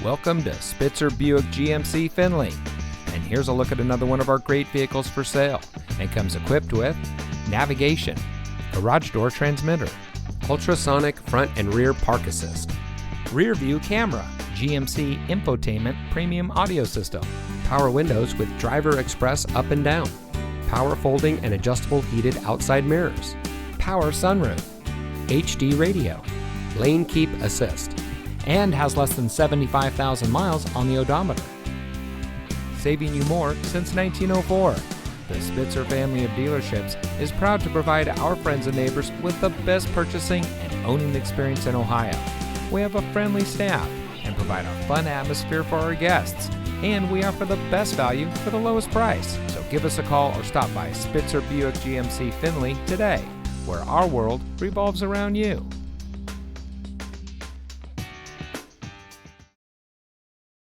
Welcome to Spitzer Buick GMC Findlay. And here's a look at another one of our great vehicles for sale. And comes equipped with navigation, garage door transmitter, ultrasonic front and rear park assist, rear view camera, GMC infotainment premium audio system, power windows with driver express up and down, power folding and adjustable heated outside mirrors, power sunroof, HD radio, lane keep assist, and has less than 75,000 miles on the odometer. Saving you more since 1904. The Spitzer family of dealerships is proud to provide our friends and neighbors with the best purchasing and owning experience in Ohio. We have a friendly staff and provide a fun atmosphere for our guests. And we offer the best value for the lowest price. So give us a call or stop by Spitzer Buick GMC Findlay today, where our world revolves around you.